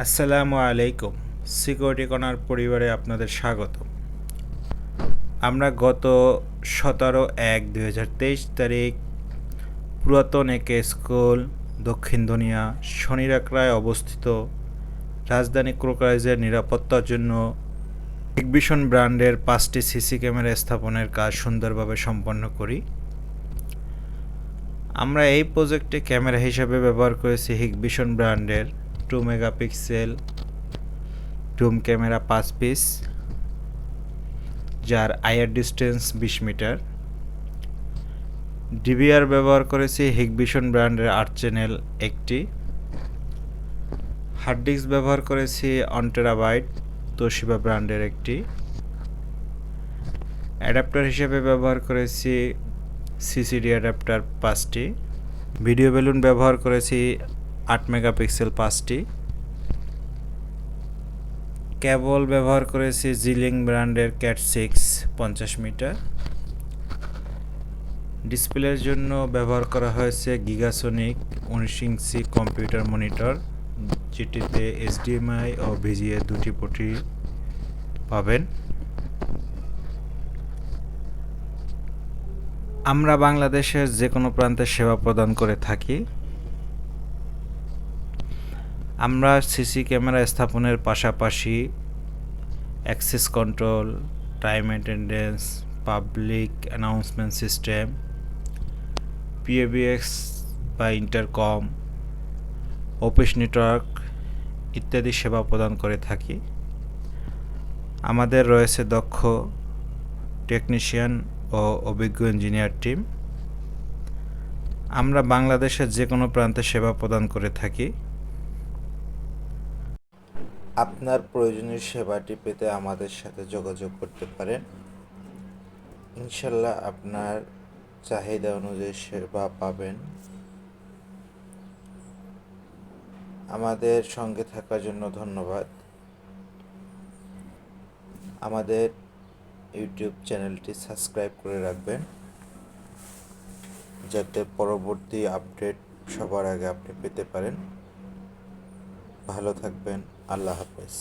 আসসালামু আলাইকুম। Security corner পরিবারে আপনাদের স্বাগত। আমরা গত 17/1/2023 তারিখ পুরাতন একে স্কুল দক্ষিণ দুনিয়া শনিরাকড়ায় অবস্থিত রাজধানী ক্রোকারাইজের নিরাপত্তার জন্য হিকভিশন ব্র্যান্ডের 5টি সিসি ক্যামেরা স্থাপনের কাজ সুন্দরভাবে সম্পন্ন করি। আমরা এই প্রজেক্টে ক্যামেরা হিসাবে ব্যবহার করেছি হিকভিশন ব্র্যান্ডের 2 মেগাপিক্সেল জুম ক্যামেরা 5 পিস, যার আইআর ডিস্টেন্স 20 মিটার। ডিভিআর ব্যবহার করেছি হিকভিশন ব্র্যান্ডের 8 চ্যানেল একটি। হার্ড ডিস্ক ব্যবহার করেছি 1 টেরাবাইট তোশিবা ব্র্যান্ডের একটি। অ্যাডাপ্টার হিসেবে ব্যবহার করেছি সিসিডি অ্যাডাপ্টার 5টি। ভিডিও বেলুন ব্যবহার করেছি 8 মেগাপিক্সেল 5টি। কেবল ব্যবহার করেছি জিলিং ব্র্যান্ডের ক্যাট 6 50 মিটার। ডিসপ্লের জন্য ব্যবহার করা হয়েছে গিগাসনি 19 ইঞ্চি কম্পিউটার মনিটর, যেটিতে এইচডিএমআই ও ভিজিএ দুটি পোর্টই পাবেন। আমরা বাংলাদেশের যে কোনো প্রান্তে সেবা প্রদান করে থাকি। আমরা সিসি ক্যামেরা স্থাপনের পাশাপাশি access control, time attendance, public announcement system, পিএবিএক্স বা ইন্টারকম, অফিস নেটওয়ার্ক ইত্যাদি সেবা প্রদান করে থাকি। আমাদের রয়েছে দক্ষ টেকনিশিয়ান ও অভিজ্ঞ ইঞ্জিনিয়ার টিম। আমরা বাংলাদেশের যে কোনো প্রান্তে সেবা প্রদান করে থাকি। আপনার প্রয়োজনীয় সেবাটি পেতে আমাদের সাথে যোগাযোগ করতে পারেন। ইনশাল্লাহ আপনার চাহিদা অনুযায়ী সেবা পাবেন। আমাদের সঙ্গে থাকার জন্য ধন্যবাদ। আমাদের ইউটিউব চ্যানেলটি সাবস্ক্রাইব করে রাখবেন, যাতে পরবর্তী আপডেট সবার আগে আপনি পেতে পারেন। ভালো থাকবেন। আল্লাহ হাফেজ।